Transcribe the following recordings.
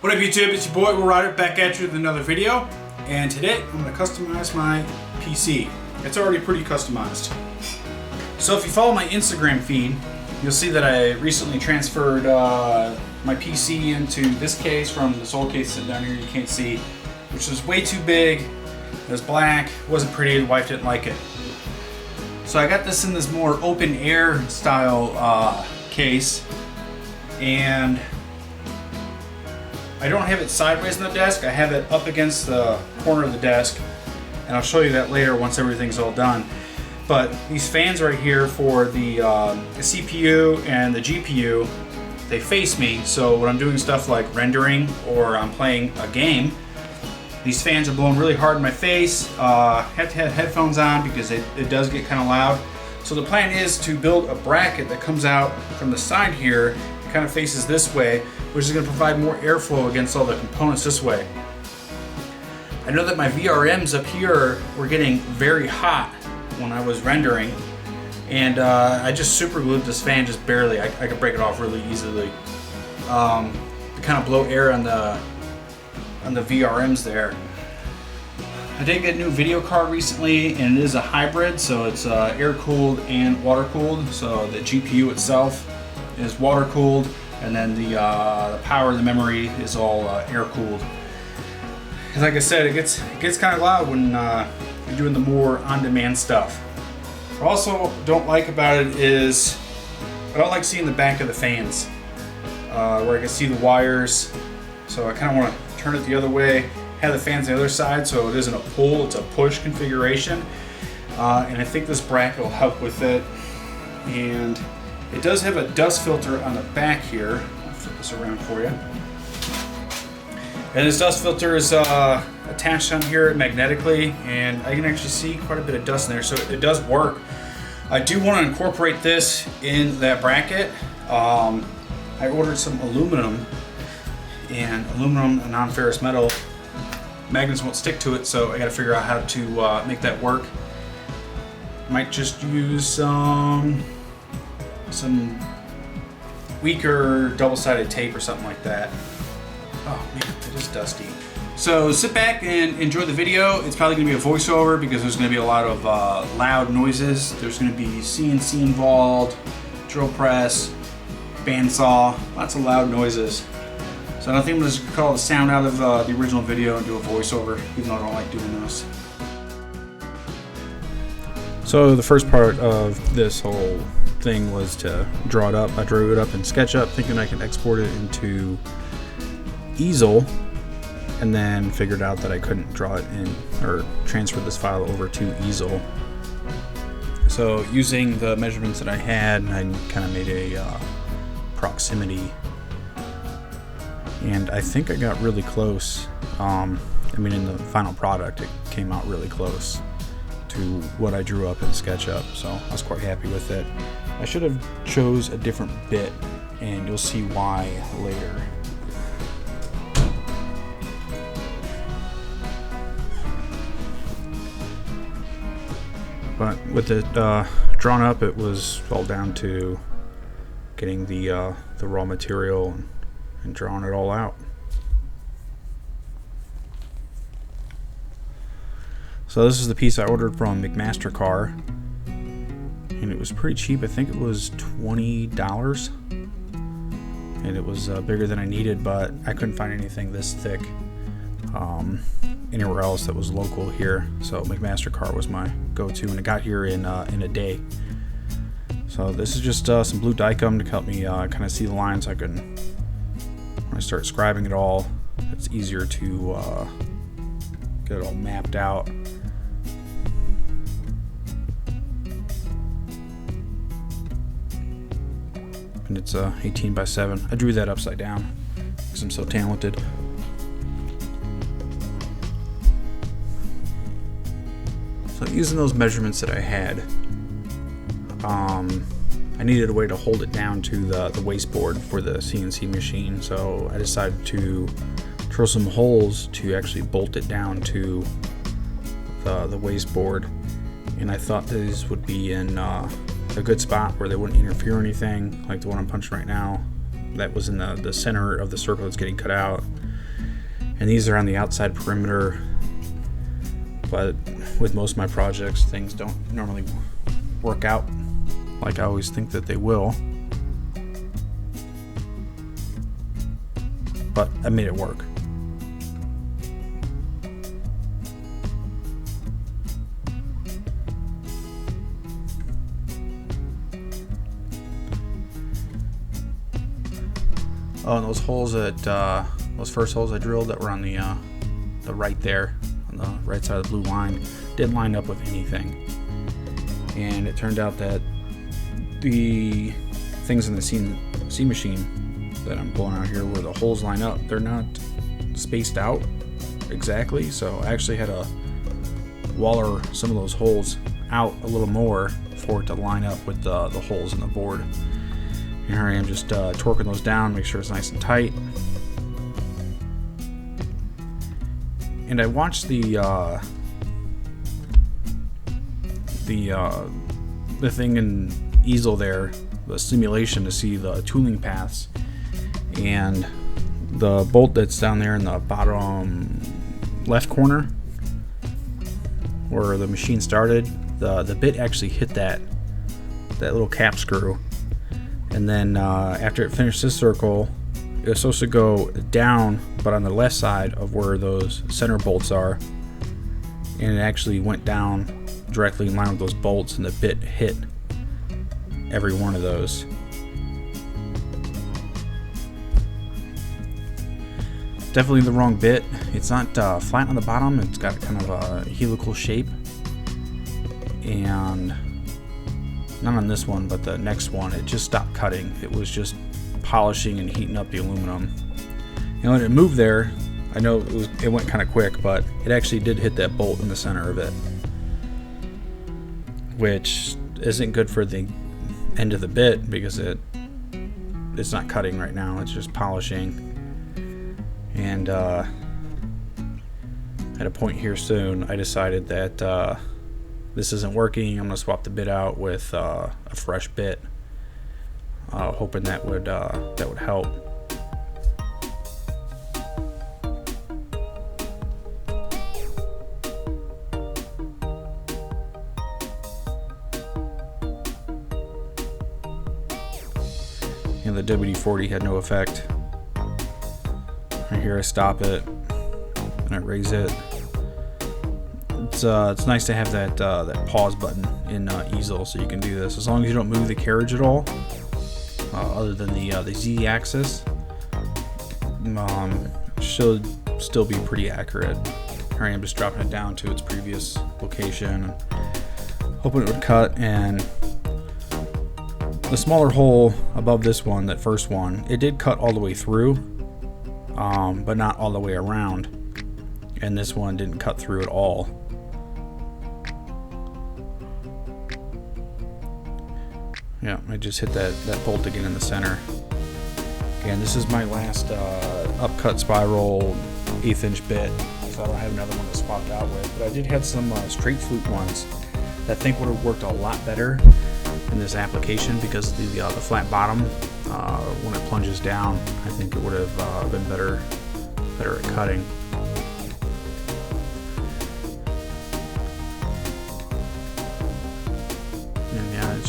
What up YouTube, it's your boy Will Rider back at you with another video, and today I'm going to customize my PC. It's already pretty customized. So if you follow my Instagram feed, you'll see that I recently transferred my PC into this case from this old case sitting down here you can't see, which was way too big. It was black, wasn't pretty, the wife didn't like it. So I got this in this more open air style case, and I don't have it sideways on the desk, I have it up against the corner of the desk, and I'll show you that later once everything's all done. But these fans right here for the CPU and the GPU, they face me, so when I'm doing stuff like rendering or I'm playing a game, these fans are blowing really hard in my face. Have to have headphones on because it does get kind of loud. So the plan is to build a bracket that comes out from the side here, it kind of faces this way, which is going to provide more airflow against all the components this way. I know that my VRMs up here were getting very hot when I was rendering, and I just super glued this fan just barely. I could break it off really easily to kind of blow air on the VRMs there. I did get a new video card recently, and it is a hybrid, so it's air cooled and water cooled. So the GPU itself is water cooled, and then the power of the memory is all air cooled. And like I said, it gets kind of loud when you're doing the more on-demand stuff. What I also don't like about it is I don't like seeing the back of the fans where I can see the wires. So I kind of want to turn it the other way, have the fans on the other side so it isn't a pull, it's a push configuration. And I think this bracket will help with it. And it does have a dust filter on the back here. I'll flip this around for you. And this dust filter is attached on here magnetically, and I can actually see quite a bit of dust in there, so it does work. I do want to incorporate this in that bracket. I ordered some aluminum, and aluminum, a non-ferrous metal, magnets won't stick to it, so I got to figure out how to make that work. Might just use some weaker double-sided tape or something like that. Oh man, it is dusty. So sit back and enjoy the video. It's probably going to be a voiceover because there's going to be a lot of loud noises. There's going to be CNC involved, drill press, bandsaw, lots of loud noises. So I think I'm just going to call the sound out of the original video and do a voiceover, even though I don't like doing those. So the first part of this whole thing was to draw it up. I drew it up in SketchUp thinking I could export it into easel, and then figured out that I couldn't draw it in or transfer this file over to easel. So using the measurements that I had, I kind of made a proximity, and I think I got really close. I mean, in the final product it came out really close to what I drew up in SketchUp, so I was quite happy with it. I should have chose a different bit, and you'll see why later. But with it drawn up, it was all down to getting the raw material and drawing it all out. So this is the piece I ordered from McMaster-Carr, and it was pretty cheap. I think it was $20, and it was bigger than I needed, but I couldn't find anything this thick anywhere else that was local here. So McMaster-Carr was my go-to, and it got here in a day. So this is just some blue die gum to help me kind of see the lines. I can, when I start scribing it all, it's easier to get it all mapped out. And it's 18 by 7. I drew that upside down because I'm so talented. So using those measurements that I had, I needed a way to hold it down to the wasteboard for the CNC machine, so I decided to drill some holes to actually bolt it down to the wasteboard, and I thought these would be in a good spot where they wouldn't interfere or anything, like the one I'm punching right now. That was in the center of the circle that's getting cut out. and these are on the outside perimeter, but with most of my projects, things don't normally work out like I always think that they will, but I made it work. Oh, and those holes that those first holes I drilled that were on the right there, on the right side of the blue line, didn't line up with anything. And it turned out that the things in the C machine that I'm pulling out here, where the holes line up, they're not spaced out exactly. So I actually had to waller some of those holes out a little more for it to line up with the holes in the board. And here I am just torquing those down, make sure it's nice and tight. And I watched the thing in easel there, the simulation, to see the tooling paths, and the bolt that's down there in the bottom left corner where the machine started, the bit actually hit that little cap screw. And then after it finished this circle, it was supposed to go down, but on the left side of where those center bolts are, and it actually went down directly in line with those bolts, and the bit hit every one of those. Definitely the wrong bit. It's not flat on the bottom, it's got kind of a helical shape, and not on this one, but the next one, it just stopped cutting. It was just polishing and heating up the aluminum. And when it moved there, I know it went kind of quick, but it actually did hit that bolt in the center of it, which isn't good for the end of the bit because it's not cutting right now, it's just polishing. And at a point here soon, I decided that this isn't working. I'm gonna swap the bit out with a fresh bit, hoping that would help. And the WD-40 had no effect. Right here, I stop it and I raise it. It's nice to have that pause button in easel, so you can do this as long as you don't move the carriage at all, other than the Z-axis. Should still be pretty accurate. Here I am just dropping it down to its previous location, hoping it would cut. And the smaller hole above this one, that first one, it did cut all the way through, but not all the way around. And this one didn't cut through at all. Yeah, I just hit that bolt again in the center. Again, this is my last upcut spiral 1/8 inch bit, so I don't have another one to swap out with. But I did have some straight flute ones that I think would have worked a lot better in this application, because the flat bottom, when it plunges down, I think it would have been better at cutting.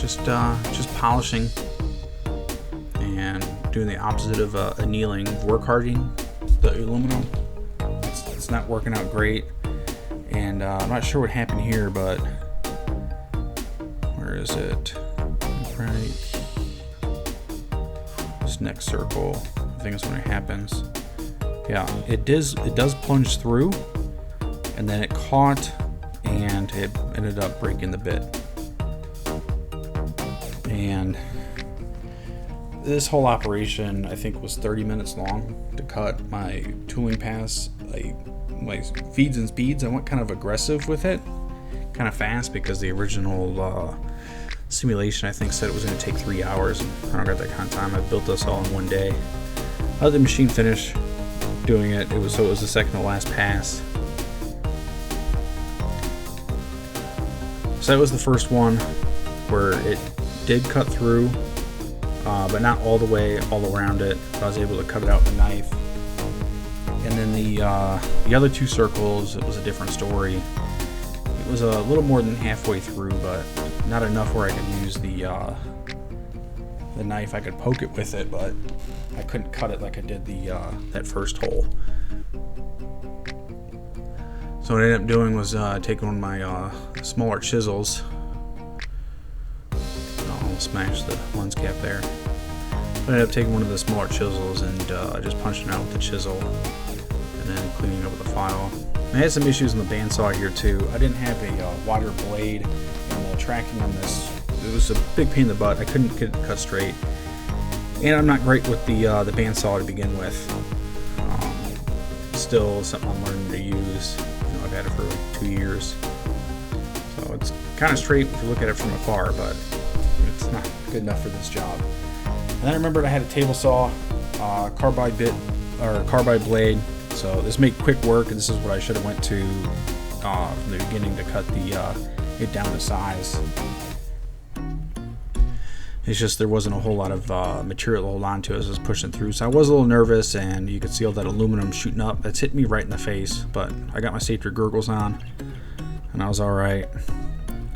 Just polishing and doing the opposite of annealing, work hardening the aluminum. It's not working out great, and I'm not sure what happened here, but where is it? Right, this next circle, I think is when it happens. Yeah, it does plunge through, and then it caught, and it ended up breaking the bit. And this whole operation, I think, was 30 minutes long to cut my tooling pass, my feeds and speeds. I went kind of aggressive with it, kind of fast, because the original simulation, I think, said it was going to take 3 hours, and I don't got that kind of time. I built this all in one day. I let the machine finish doing it. It was the second to last pass. So that was the first one where it did cut through, but not all the way all around it. I was able to cut it out with a knife. And then the other 2 circles, it was a different story. It was a little more than halfway through, but not enough where I could use the knife. I could poke it with it, but I couldn't cut it like I did that first hole. So what I ended up doing was taking one of my smaller chisels. I'll smash the lens cap there. I ended up taking one of the smaller chisels and just punching it out with the chisel, and then cleaning over the file. I had some issues on the bandsaw here too. I didn't have a wider blade, and the tracking on this, it was a big pain in the butt. I couldn't get it cut straight, and I'm not great with the bandsaw to begin with. Still something I'm learning to use. You know, I've had it for like 2 years, so it's kind of straight if you look at it from afar, but it's not good enough for this job. And then I remembered I had a table saw, carbide bit or carbide blade. So this made quick work, and this is what I should have went to from the beginning to cut it down to size. It's just there wasn't a whole lot of material to hold on to as I was pushing through, so I was a little nervous, and you could see all that aluminum shooting up. That's hit me right in the face, but I got my safety gurgles on, and I was all right.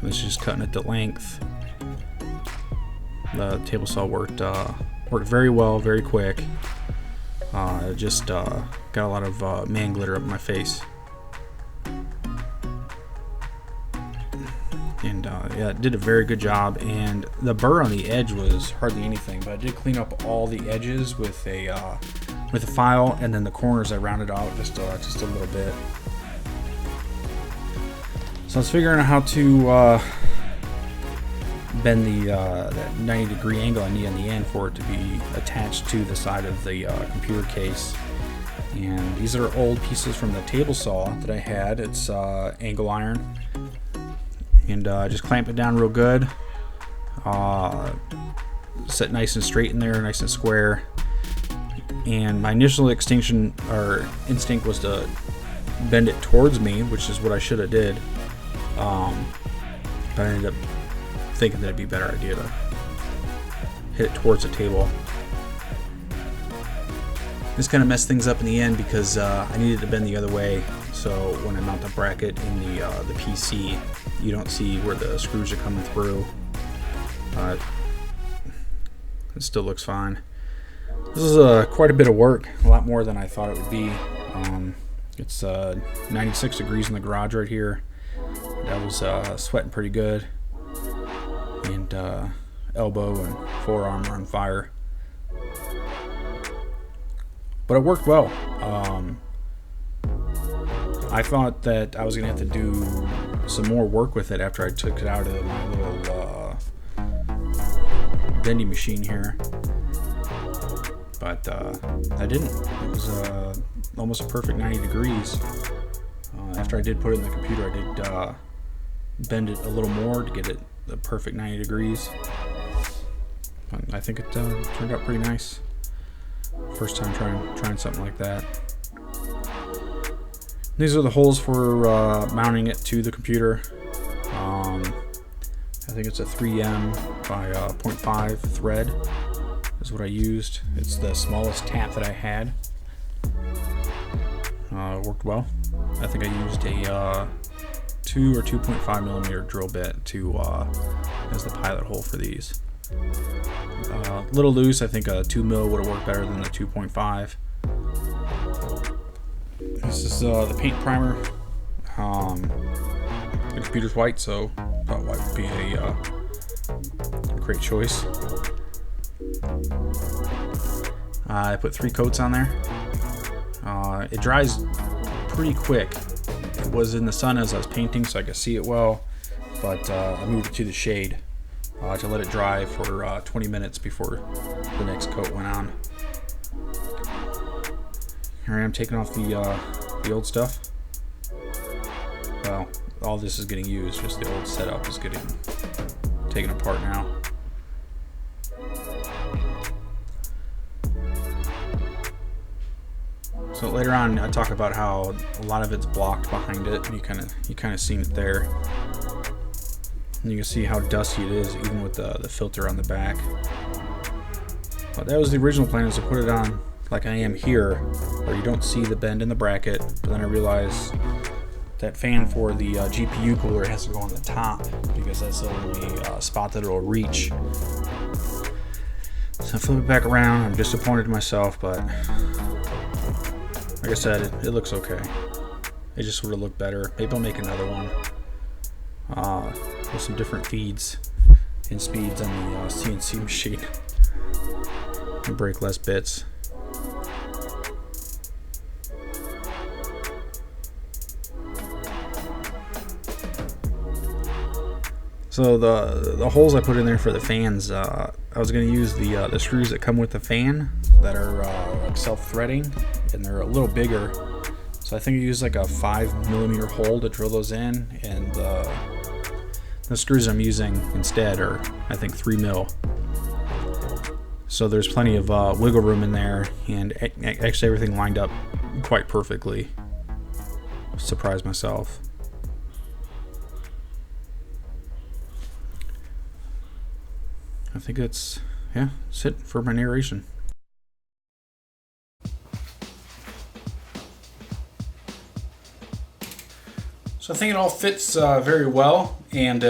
This is just cutting it to length. The table saw worked very well, very quick. Just got a lot of man glitter up in my face. And yeah, it did a very good job, and the burr on the edge was hardly anything, but I did clean up all the edges with a file, and then the corners I rounded out just a little bit. So I was figuring out how to bend that 90-degree angle I need on the end for it to be attached to the side of the computer case. And these are old pieces from the table saw that I had. It's angle iron, and just clamp it down real good. Set nice and straight in there, nice and square. And my initial instinct was to bend it towards me, which is what I should have did. But I ended up thinking that it'd be a better idea to hit it towards the table. This kind of messed things up in the end because I needed to bend the other way, so when I mount the bracket in the PC, you don't see where the screws are coming through. But it still looks fine. This is quite a bit of work, a lot more than I thought it would be. It's 96 degrees in the garage right here. I was sweating pretty good, and elbow and forearm were on fire. But it worked well. I thought that I was going to have to do some more work with it after I took it out of my little bending machine here. But I didn't. It was almost a perfect 90 degrees. After I did put it in the computer, I did bend it a little more to get it the perfect 90 degrees. But I think it turned out pretty nice. First time trying something like that. These are the holes for mounting it to the computer. I think it's a 3M by 0.5 thread is what I used. It's the smallest tap that I had. It worked well. I think I used a 2 or 2.5 millimeter drill bit as the pilot hole for these. A little loose. I think a 2 mil would have worked better than the 2.5. This is the paint primer. The computer's white, so thought white would be a great choice. I put 3 coats on there. It dries pretty quick. It was in the sun as I was painting, so I could see it well, but I moved it to the shade to let it dry for 20 minutes before the next coat went on. Here I am taking off the old stuff. Well, all this is getting used, just the old setup is getting taken apart now. So later on, I talk about how a lot of it's blocked behind it. You kind of seen it there. And you can see how dusty it is, even with the filter on the back. But that was the original plan, is to put it on like I am here, where you don't see the bend in the bracket, but then I realize that fan for the GPU cooler has to go on the top because that's the only spot that it'll reach. So I flip it back around. I'm disappointed in myself, but like I said, it looks okay. It just would have looked better. Maybe I'll make another one with some different feeds and speeds on the CNC machine and break less bits. So the holes I put in there for the fans, I was going to use the screws that come with the fan that are self-threading, and they're a little bigger. So I think I used like a 5mm hole to drill those in, and the screws I'm using instead are, I think, 3mm. So there's plenty of wiggle room in there, and actually everything lined up quite perfectly. Surprised myself. I think that's it for my narration. So I think it all fits very well, and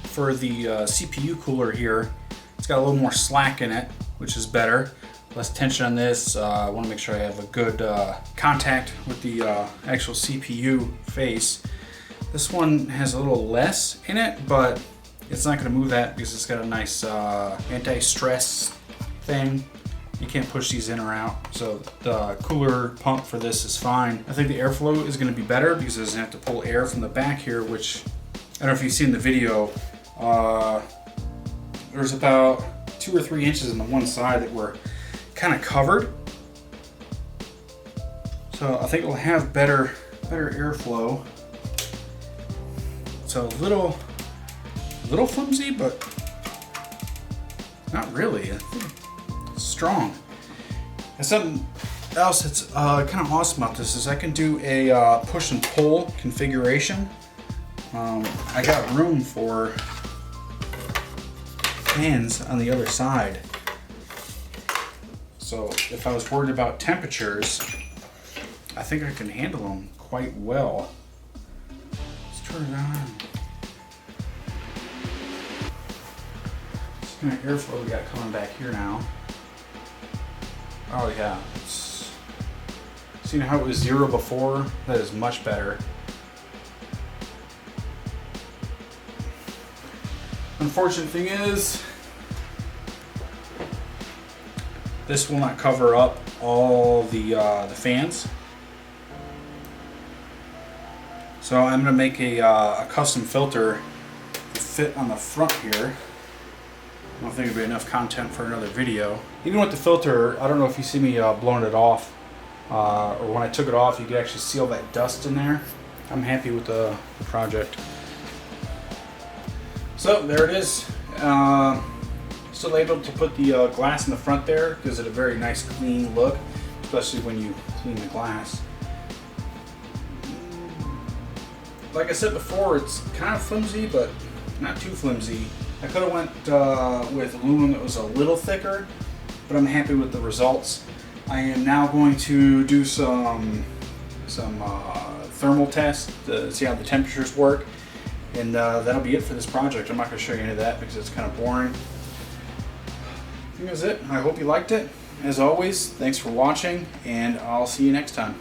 for the CPU cooler here, it's got a little more slack in it, which is better. Less tension on this. I want to make sure I have a good contact with the actual CPU face. This one has a little less in it, but it's not going to move that because it's got a nice anti-stress thing. You can't push these in or out, so the cooler pump for this is fine. I think the airflow is going to be better because it doesn't have to pull air from the back here, which I don't know if you've seen the video. There's about 2 or 3 inches on the one side that were kind of covered, so I think it'll have better airflow. So a little flimsy, but not really. I think it's strong. And something else that's kind of awesome about this is I can do a push and pull configuration. I got room for fans on the other side. So if I was worried about temperatures, I think I can handle them quite well. Let's turn it on. What kind of airflow we got coming back here now? Oh yeah, seen how it was 0 before? That is much better. Unfortunate thing is, this will not cover up all the fans. So I'm going to make a custom filter to fit on the front here. I don't think it'll be enough content for another video. Even with the filter, I don't know if you see me blowing it off, or when I took it off, you could actually see all that dust in there. I'm happy with the project. So there it is. Still able to put the glass in the front there. Gives it a very nice clean look, especially when you clean the glass. Like I said before, it's kind of flimsy, but not too flimsy. I could have went with aluminum that was a little thicker, but I'm happy with the results. I am now going to do some thermal tests to see how the temperatures work, and that'll be it for this project. I'm not going to show you any of that because it's kind of boring. I think that's it. I hope you liked it. As always, thanks for watching, and I'll see you next time.